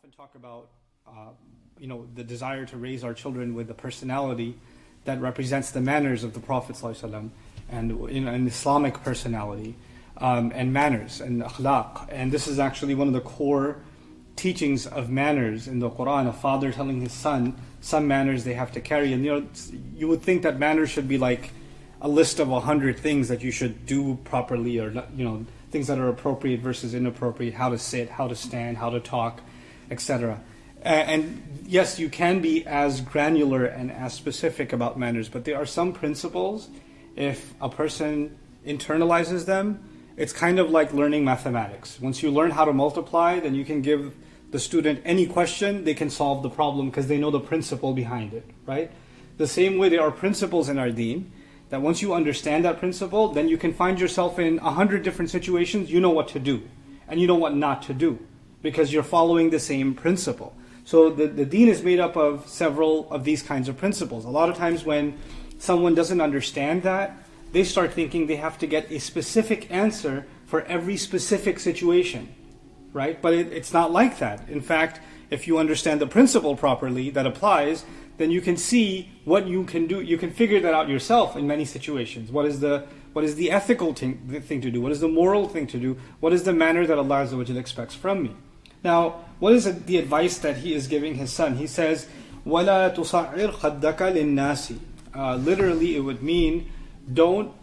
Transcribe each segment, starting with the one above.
often talk about, the desire to raise our children with a personality that represents the manners of the Prophet ﷺ and an Islamic personality and manners and akhlaq. And this is actually one of the core teachings of manners in the Quran. A father telling his son some manners they have to carry. And you would think that manners should be like a list of 100 things that you should do properly, or things that are appropriate versus inappropriate, how to sit, how to stand, how to talk, etc. And yes, you can be as granular and as specific about manners, but there are some principles, if a person internalizes them, it's kind of like learning mathematics. Once you learn how to multiply, then you can give the student any question, they can solve the problem because they know the principle behind it, right? The same way there are principles in our deen, that once you understand that principle, then you can find yourself in 100 different situations, you know what to do, and you know what not to do, because you're following the same principle. So the deen is made up of several of these kinds of principles. A lot of times when someone doesn't understand that, they start thinking they have to get a specific answer for every specific situation, right? But it's not like that. In fact, if you understand the principle properly that applies, then you can see what you can do. You can figure that out yourself in many situations. What is the ethical thing to do? What is the moral thing to do? What is the manner that Allah Azza wa Jalla expects from me? Now, what is the advice that he is giving his son? He says, وَلَا تُصَعِّرْ خَدَّكَ لِلنَّاسِ. Literally, it would mean don't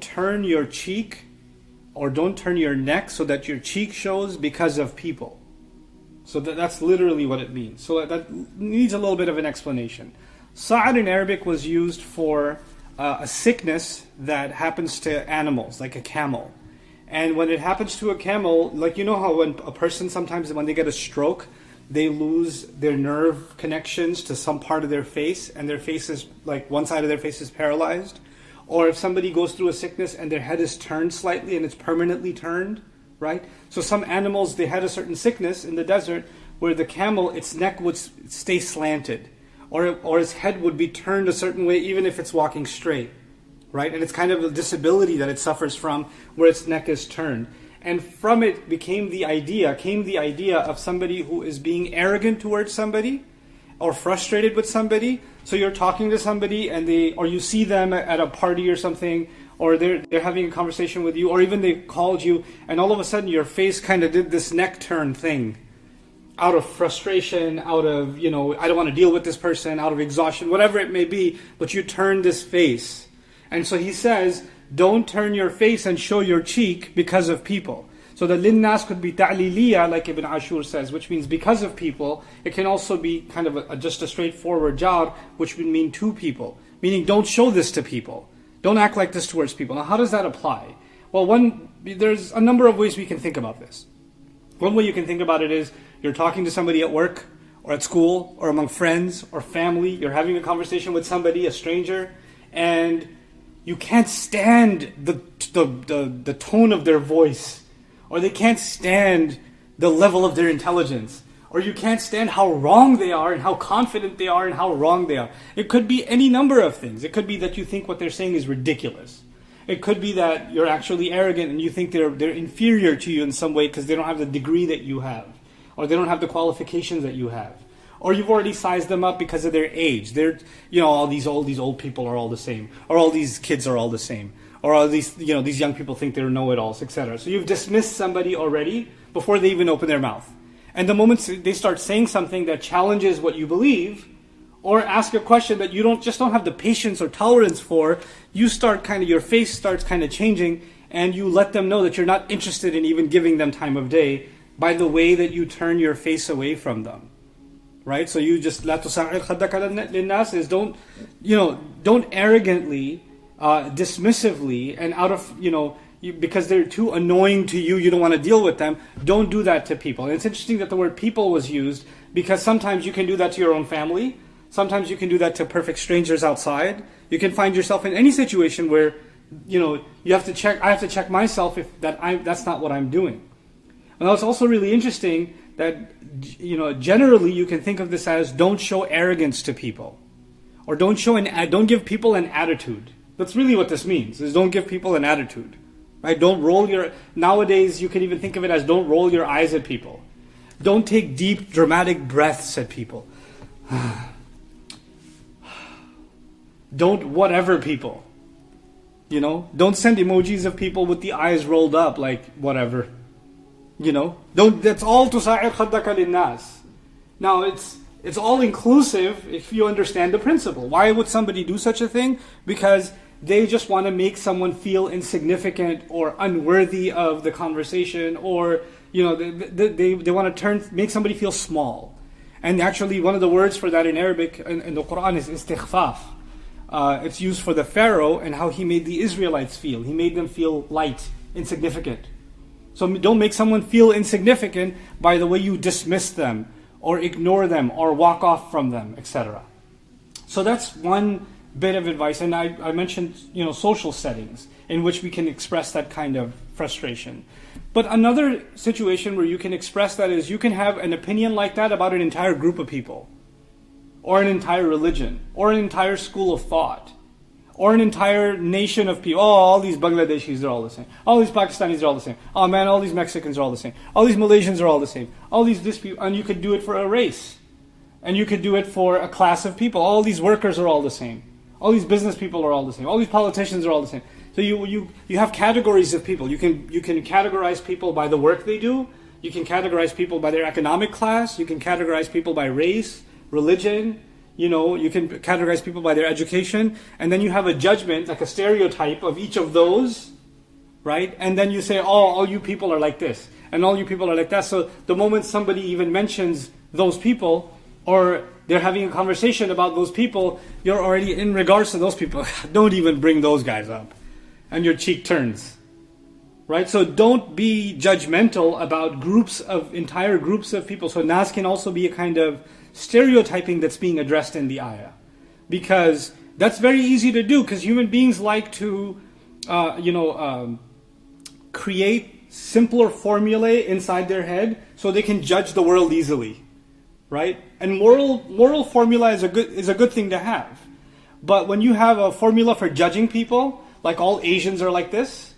turn your cheek or don't turn your neck so that your cheek shows because of people. So that's literally what it means. So that needs a little bit of an explanation. Sa'ad in Arabic was used for a sickness that happens to animals, like a camel. And when it happens to a camel, like how when a person sometimes when they get a stroke, they lose their nerve connections to some part of their face, and their face is like one side of their face is paralyzed. Or if somebody goes through a sickness and their head is turned slightly and it's permanently turned, right? So some animals, they had a certain sickness in the desert where the camel, its neck would stay slanted, or its head would be turned a certain way even if it's walking straight, right? And it's kind of a disability that it suffers from where its neck is turned. And from it came the idea of somebody who is being arrogant towards somebody or frustrated with somebody. So you're talking to somebody or you see them at a party or something, or they're having a conversation with you, or even they called you, and all of a sudden your face kind of did this neck turn thing out of frustration, out of, I don't want to deal with this person, out of exhaustion, whatever it may be, but you turn this face. And so he says, don't turn your face and show your cheek because of people. So the linnas could be ta'liliya, like Ibn Ashur says, which means because of people. It can also be kind of just a straightforward jar, which would mean to people. Meaning don't show this to people. Don't act like this towards people. Now how does that apply? Well, there's a number of ways we can think about this. One way you can think about it is you're talking to somebody at work or at school or among friends or family. You're having a conversation with somebody, a stranger, and you can't stand the tone of their voice, or they can't stand the level of their intelligence, or you can't stand how wrong they are and how confident they are and how wrong they are. It could be any number of things. It could be that you think what they're saying is ridiculous. It could be that you're actually arrogant and you think they're inferior to you in some way because they don't have the degree that you have, or they don't have the qualifications that you have. Or you've already sized them up because of their age. They're, all these old people are all the same, or all these kids are all the same, or all these, these young people think they're know-it-alls, etc. So you've dismissed somebody already before they even open their mouth. And the moment they start saying something that challenges what you believe, or ask a question that you don't have the patience or tolerance for, you start your face starts kind of changing, and you let them know that you're not interested in even giving them time of day by the way that you turn your face away from them. Right? So you just لا تصعر خدك للناس is don't arrogantly, dismissively, and out of because they're too annoying to you, you don't want to deal with them. Don't do that to people. And it's interesting that the word people was used because sometimes you can do that to your own family. Sometimes you can do that to perfect strangers outside. You can find yourself in any situation where you have to check. I have to check myself if that's not what I'm doing. And it's also really interesting that generally you can think of this as don't show arrogance to people, or don't give people an attitude. That's really what this means, is don't give people an attitude, right? Nowadays you can even think of it as don't roll your eyes at people. Don't take deep, dramatic breaths at people. Don't whatever people. You know, don't send emojis of people with the eyes rolled up like whatever. You know, don't. That's all tusa'ir khaddaka linnas. Now it's all inclusive if you understand the principle. Why would somebody do such a thing? Because they just want to make someone feel insignificant or unworthy of the conversation, or you know, they want to make somebody feel small. And actually, one of the words for that in Arabic in the Quran is istighfaf. It's used for the Pharaoh and how he made the Israelites feel. He made them feel light, insignificant. So don't make someone feel insignificant by the way you dismiss them, or ignore them, or walk off from them, etc. So that's one bit of advice. And I mentioned, you know, social settings in which we can express that kind of frustration. But another situation where you can express that is you can have an opinion like that about an entire group of people, or an entire religion, or an entire school of thought, or an entire nation of people. Oh, all these Bangladeshis are all the same. All these Pakistanis are all the same. Oh man, all these Mexicans are all the same. All these Malaysians are all the same. All these this people, and you could do it for a race, and you could do it for a class of people. All these workers are all the same. All these business people are all the same. All these politicians are all the same. So you have categories of people. You can categorize people by the work they do. You can categorize people by their economic class. You can categorize people by race, religion. You know, you can categorize people by their education. And then you have a judgment, like a stereotype of each of those, right? And then you say, oh, all you people are like this, and all you people are like that. So the moment somebody even mentions those people, or they're having a conversation about those people, you're already, in regards to those people, don't even bring those guys up. And your cheek turns. Right? So don't be judgmental about entire groups of people. So nas can also be a kind of stereotyping that's being addressed in the ayah. Because that's very easy to do, because human beings like to, create simpler formulae inside their head so they can judge the world easily. Right? And moral formula is a good thing to have. But when you have a formula for judging people, like all Asians are like this,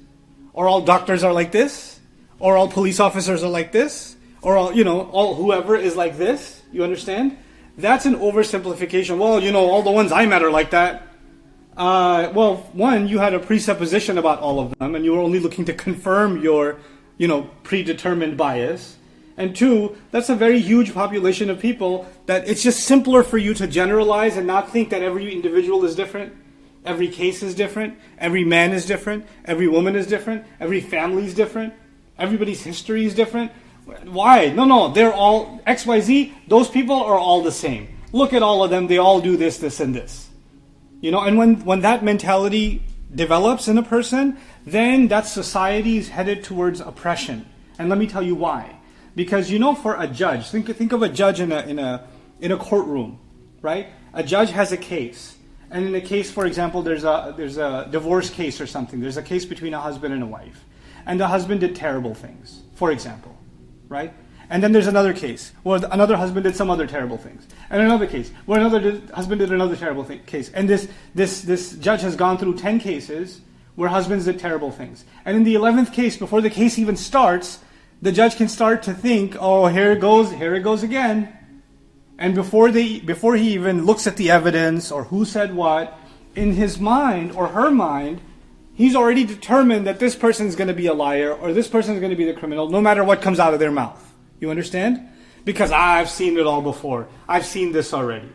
or all doctors are like this, or all police officers are like this, or all whoever is like this, you understand? That's an oversimplification. Well, all the ones I met are like that. One, you had a presupposition about all of them, and you were only looking to confirm your, predetermined bias. And two, that's a very huge population of people that it's just simpler for you to generalize and not think that every individual is different. Every case is different. Every man is different. Every woman is different. Every family is different. Everybody's history is different. Why? No, they're all XYZ. Those people are all the same. Look at all of them. They all do this, this, and this. And when that mentality develops in a person, then that society is headed towards oppression. And let me tell you why. Because for a judge, think of a judge in a courtroom, right? A judge has a case. And in a case, for example, there's a divorce case or something. There's a case between a husband and a wife. And the husband did terrible things, for example, right? And then there's another case where another husband did some other terrible things. And another case where another husband did another terrible case. And this judge has gone through 10 cases where husbands did terrible things. And in the 11th case, before the case even starts, the judge can start to think, oh, here it goes again. And before he even looks at the evidence or who said what, in his mind or her mind, he's already determined that this person is going to be a liar or this person is going to be the criminal, no matter what comes out of their mouth. You understand? Because I've seen it all before. I've seen this already.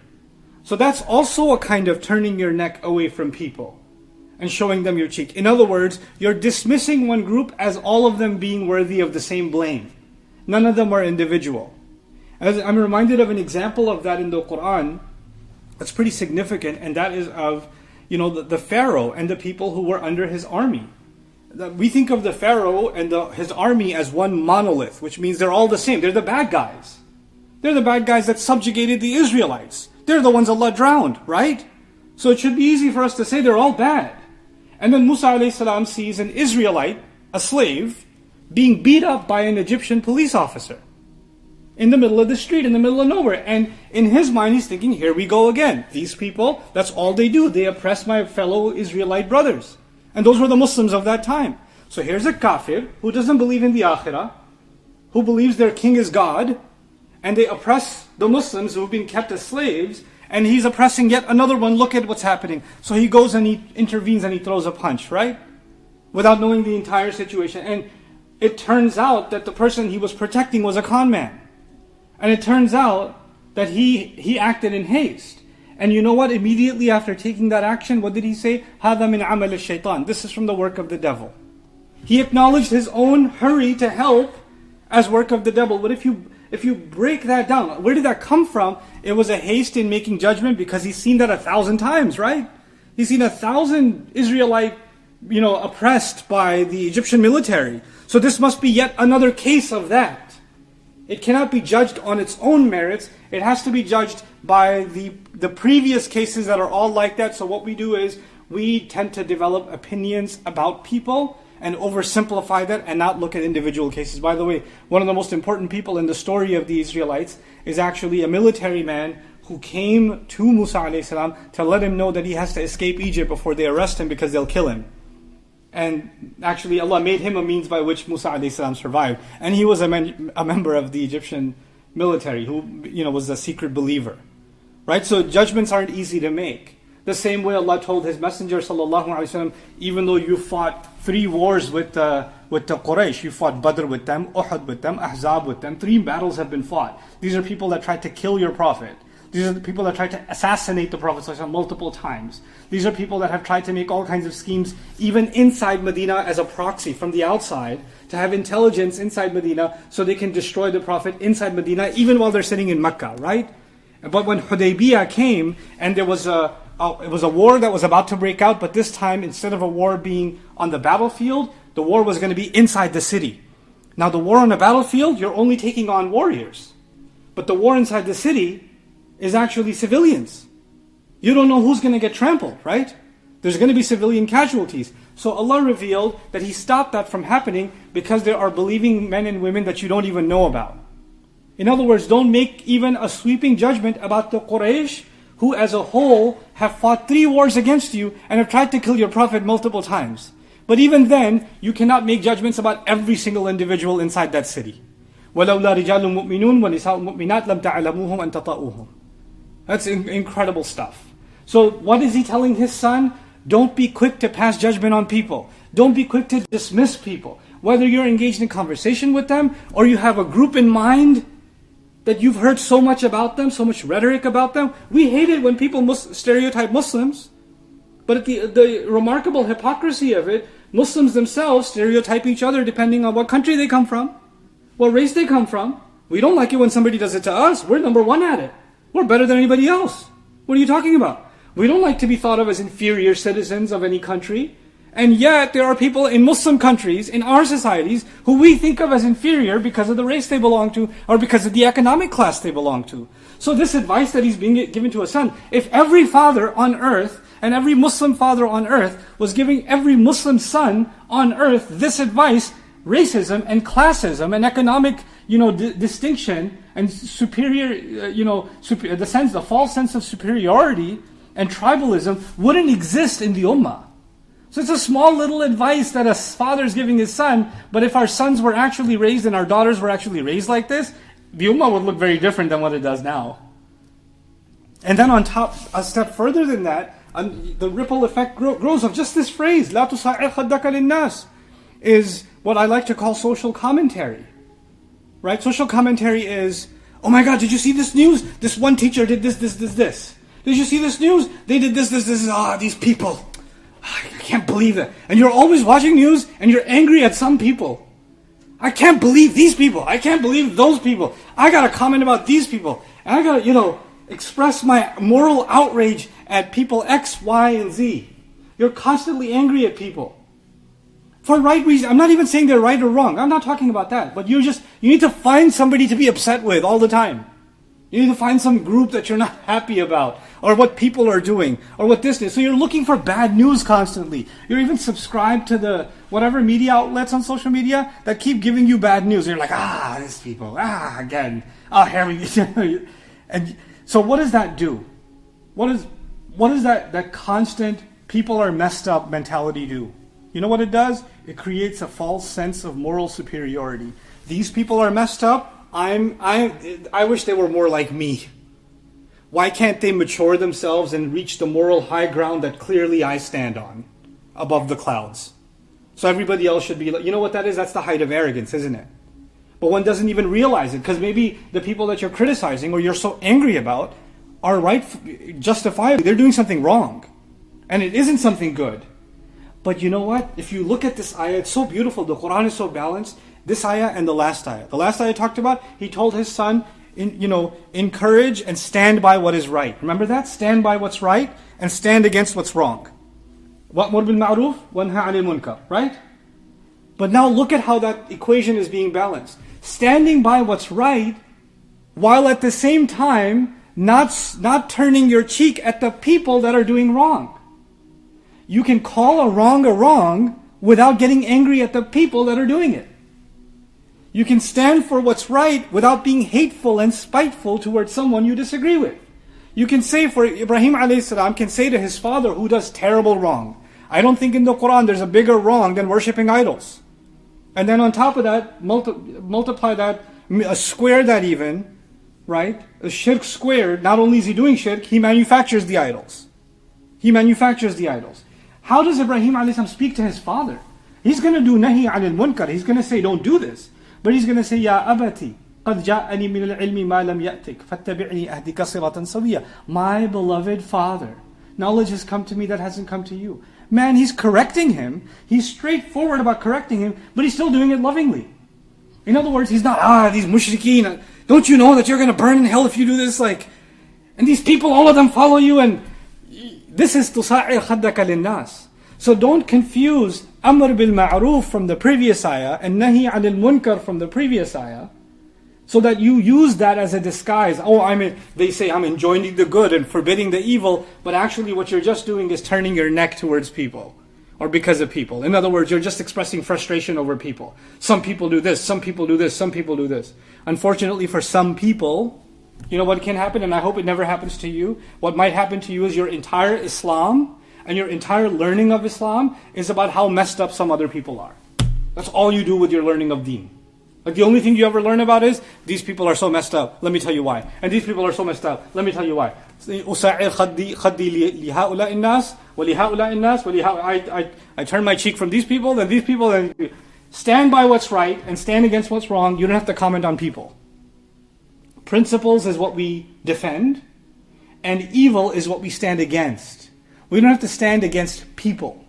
So that's also a kind of turning your neck away from people and showing them your cheek. In other words, you're dismissing one group as all of them being worthy of the same blame. None of them are individual. I'm reminded of an example of that in the Quran that's pretty significant, and that is of the Pharaoh and the people who were under his army. We think of the Pharaoh and his army as one monolith, which means they're all the same. They're the bad guys. They're the bad guys that subjugated the Israelites. They're the ones Allah drowned, right? So it should be easy for us to say they're all bad. And then Musa a.s. sees an Israelite, a slave, being beat up by an Egyptian police officer in the middle of the street, in the middle of nowhere. And in his mind, he's thinking, here we go again. These people, that's all they do. They oppress my fellow Israelite brothers. And those were the Muslims of that time. So here's a kafir who doesn't believe in the akhirah, who believes their king is God, and they oppress the Muslims who have been kept as slaves, and he's oppressing yet another one. Look at what's happening. So he goes and he intervenes and he throws a punch, right? Without knowing the entire situation. And it turns out that the person he was protecting was a con man. And it turns out that he acted in haste. And you know what? Immediately after taking that action, what did he say? هَذَا مِنْ عَمَلِ الشَّيْطَانِ. This is from the work of the devil. He acknowledged his own hurry to help as work of the devil. But if you break that down, where did that come from? It was a haste in making judgment because he's seen that 1,000 times, right? He's seen 1,000 Israelite, oppressed by the Egyptian military. So this must be yet another case of that. It cannot be judged on its own merits. It has to be judged by the previous cases that are all like that. So what we do is we tend to develop opinions about people and oversimplify that and not look at individual cases. By the way, one of the most important people in the story of the Israelites is actually a military man who came to Musa alayhi salam to let him know that he has to escape Egypt before they arrest him because they'll kill him. And actually Allah made him a means by which Musa alayhi salam survived. And he was a member of the Egyptian military who was a secret believer. Right? So judgments aren't easy to make. The same way Allah told His Messenger sallallahu alaihi wasallam, even though you fought 3 wars with the Quraysh, you fought Badr with them, Uhud with them, Ahzab with them, 3 battles have been fought. These are people that tried to kill your Prophet. These are the people that tried to assassinate the Prophet sallallahu alaihi wasallam multiple times. These are people that have tried to make all kinds of schemes, even inside Medina as a proxy from the outside, to have intelligence inside Medina so they can destroy the Prophet inside Medina, even while they're sitting in Mecca, right? But when Hudaybiyah came, and there was it was a war that was about to break out, but this time, instead of a war being on the battlefield, the war was going to be inside the city. Now the war on the battlefield, you're only taking on warriors. But the war inside the city is actually civilians. You don't know who's going to get trampled, right? There's going to be civilian casualties. So Allah revealed that He stopped that from happening because there are believing men and women that you don't even know about. In other words, don't make even a sweeping judgment about the Quraysh, who as a whole have fought 3 wars against you and have tried to kill your Prophet multiple times. But even then, you cannot make judgments about every single individual inside that city. وَلَوْلَا رِجَالٌ مُؤْمِنُونَ وَنِسَاءٌ مُؤْمِنَاتٌ لَمْ تَعْلَمُوهُمْ أَن تَطَؤُوهُمْ. That's incredible stuff. So what is He telling His son? Don't be quick to pass judgment on people. Don't be quick to dismiss people. Whether you're engaged in conversation with them or you have a group in mind that you've heard so much about them, so much rhetoric about them. We hate it when people stereotype Muslims. But the remarkable hypocrisy of it, Muslims themselves stereotype each other depending on what country they come from, what race they come from. We don't like it when somebody does it to us. We're number 1 at it. We're better than anybody else. What are you talking about? We don't like to be thought of as inferior citizens of any country. And yet there are people in Muslim countries, in our societies, who we think of as inferior because of the race they belong to or because of the economic class they belong to. So this advice that he's being given to a son, if every father on earth and every Muslim father on earth was giving every Muslim son on earth this advice, racism and classism and economic distinction and superior, the false sense of superiority and tribalism wouldn't exist in the ummah. So it's a small little advice that a father is giving his son, but if our sons were actually raised and our daughters were actually raised like this, the ummah would look very different than what it does now. And then on top, a step further than that, the ripple effect grows of just this phrase, لَا تُصَعِّرْ خَدَّكَ لِلنَّاسِ, is what I like to call social commentary. Right? Social commentary is, oh my God, did you see this news? This one teacher did this. Did you see this news? They did this. These people. I can't believe that. And you're always watching news and you're angry at some people. I can't believe these people. I can't believe those people. I got to comment about these people. And I got to, express my moral outrage at people X, Y, and Z. You're constantly angry at people. For right reason. I'm not even saying they're right or wrong. I'm not talking about that. But you need to find somebody to be upset with all the time. You need to find some group that you're not happy about, or what people are doing, or what this is. So you're looking for bad news constantly. You're even subscribed to the whatever media outlets on social media that keep giving you bad news. You're like, these people, again, here we go. And so what does that do? What does that constant people are messed up mentality do? You know what it does? It creates a false sense of moral superiority. These people are messed up, I wish they were more like me. Why can't they mature themselves and reach the moral high ground that clearly I stand on, above the clouds? So everybody else should be like, you know what that is? That's the height of arrogance, isn't it? But one doesn't even realize it, because maybe the people that you're criticizing or you're so angry about are right, justifiably. They're doing something wrong. And it isn't something good. But you know what? If you look at this ayah, it's so beautiful. The Quran is so balanced. This ayah and the last ayah. The last ayah talked about, he told his son, encourage and stand by what is right. Remember that? Stand by what's right and stand against what's wrong. وَأْمُرْ بِالْمَعْرُوفِ وَانْهَى عَنِ الْمُنْكَرِ. Right? But now look at how that equation is being balanced. Standing by what's right, while at the same time not turning your cheek at the people that are doing wrong. You can call a wrong without getting angry at the people that are doing it. You can stand for what's right without being hateful and spiteful towards someone you disagree with. You can say, for Ibrahim alayhi salam can say to his father who does terrible wrong, I don't think in the Quran there's a bigger wrong than worshipping idols. And then on top of that, multiply that, square that even, right? A shirk squared, not only is he doing shirk, he manufactures the idols. How does Ibrahim a.s. speak to his father? He's going to do nahi anil munkar. He's going to say, don't do this. But he's going to say, Ya abati, قَدْ جَاءَنِي مِنَ الْعِلْمِ مَا لَمْ يَأْتِكَ فَاتَّبِعْنِي أَهْدِكَ صِرَاطًا سَوِيًّا. My beloved father, knowledge has come to me that hasn't come to you. Man, he's correcting him. He's straightforward about correcting him, but he's still doing it lovingly. In other words, he's not, these mushrikeen, don't you know that you're going to burn in hell if you do this? And these people, all of them follow you, and this is تُصَعِّرْ خَدَّكَ لِلنَّاسِ. So don't confuse Amr bil Ma'ruf from the previous ayah and Nahi anil Munkar from the previous ayah, so that you use that as a disguise. They say I'm enjoining the good and forbidding the evil, but actually what you're just doing is turning your neck towards people, or because of people. In other words, you're just expressing frustration over people. Some people do this, some people do this, some people do this. Unfortunately for some people, you know what can happen, and I hope it never happens to you. What might happen to you is your entire Islam and your entire learning of Islam is about how messed up some other people are. That's all you do with your learning of deen. The only thing you ever learn about is, these people are so messed up, let me tell you why. And these people are so messed up, let me tell you why. I turn my cheek from these people, then these people, then stand by what's right and stand against what's wrong. You don't have to comment on people. Principles is what we defend, and evil is what we stand against. We don't have to stand against people.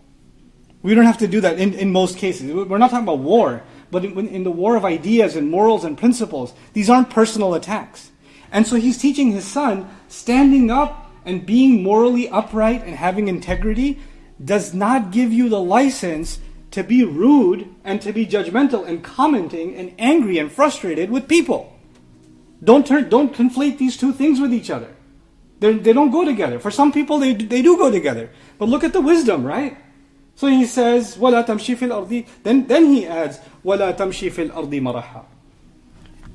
We don't have to do that in most cases. We're not talking about war, but in the war of ideas and morals and principles, these aren't personal attacks. And so he's teaching his son, standing up and being morally upright and having integrity does not give you the license to be rude and to be judgmental and commenting and angry and frustrated with people. Don't conflate these two things with each other. They don't go together. For some people, they do go together. But look at the wisdom, right? So he says, وَلَا تَمْشِي فِي الْأَرْضِ. Then he adds, وَلَا تَمْشِي فِي الْأَرْضِ مَرَحًا.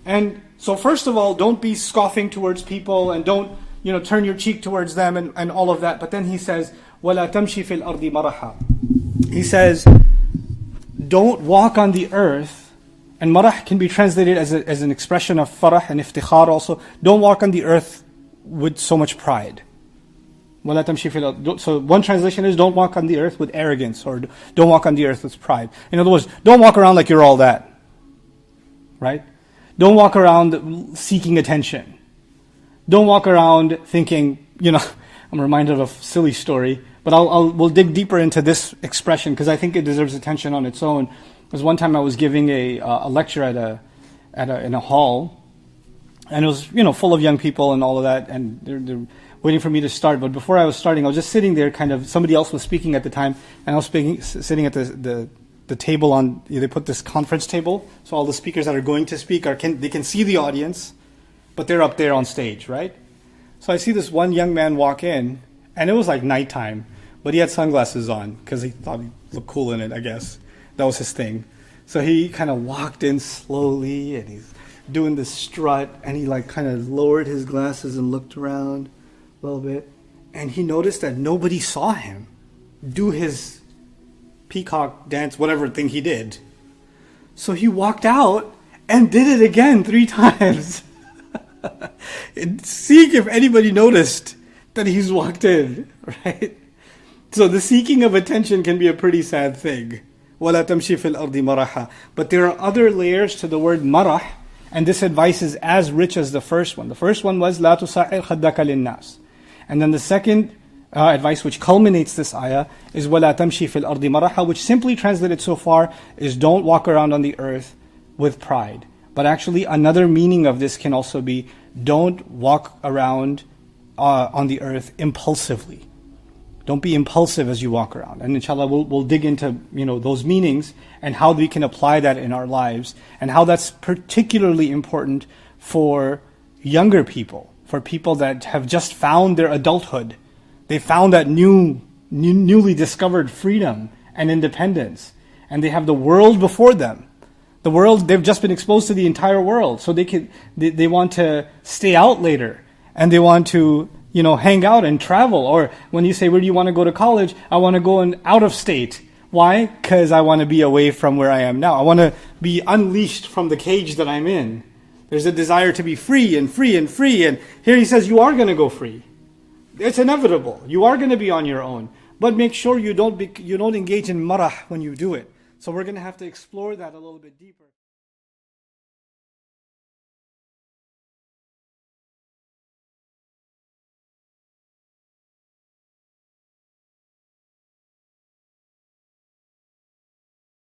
And so first of all, don't be scoffing towards people and don't turn your cheek towards them and all of that. But then he says, وَلَا تَمْشِي فِي الْأَرْضِ مَرَحًا. He says, don't walk on the earth. And marah can be translated as an expression of farah and iftikhar also. Don't walk on the earth with so much pride. So one translation is, don't walk on the earth with arrogance, or don't walk on the earth with pride. In other words, don't walk around like you're all that. Right? Don't walk around seeking attention. Don't walk around thinking, I'm reminded of a silly story, but we'll dig deeper into this expression because I think it deserves attention on its own. Because one time I was giving a lecture in a hall, and it was, full of young people and all of that, and they're waiting for me to start. But before I was starting, I was just sitting there, somebody else was speaking at the time, and I was sitting at the table on, they put this conference table, so all the speakers that are going to speak, they can see the audience, but they're up there on stage, right? So I see this one young man walk in, and it was like nighttime, but he had sunglasses on, because he thought he looked cool in it, I guess. That was his thing. So he kind of walked in slowly, and he's doing this strut, and he kind of lowered his glasses and looked around a little bit, and he noticed that nobody saw him do his peacock dance, whatever thing he did. So he walked out, and did it again 3 times. Seek if anybody noticed that he's walked in, right? So the seeking of attention can be a pretty sad thing. وَلَا تَمْشِي فِي الْأَرْضِ مَرَحًا. But there are other layers to the word marah, and this advice is as rich as the first one. The first one was لَا تُصَعِّرْ خَدَّكَ لِلنَّاسِ. And then the second advice, which culminates this ayah, is وَلَا تَمْشِي فِي الْأَرْضِ مَرَحًا, which simply translated so far is don't walk around on the earth with pride. But actually another meaning of this can also be don't walk around on the earth impulsively. Don't be impulsive as you walk around. And inshallah we'll dig into those meanings and how we can apply that in our lives, and how that's particularly important for younger people, for people that have just found their adulthood. They found that newly discovered freedom and independence, and they have the world before them. The world, they've just been exposed to the entire world, so they want to stay out later, and they want to hang out and travel. Or when you say, where do you want to go to college? I want to go out of state. Why? Because I want to be away from where I am now. I want to be unleashed from the cage that I'm in. There's a desire to be free and free and free. And here he says, you are going to go free. It's inevitable. You are going to be on your own. But make sure you don't engage in marah when you do it. So we're going to have to explore that a little bit deeper.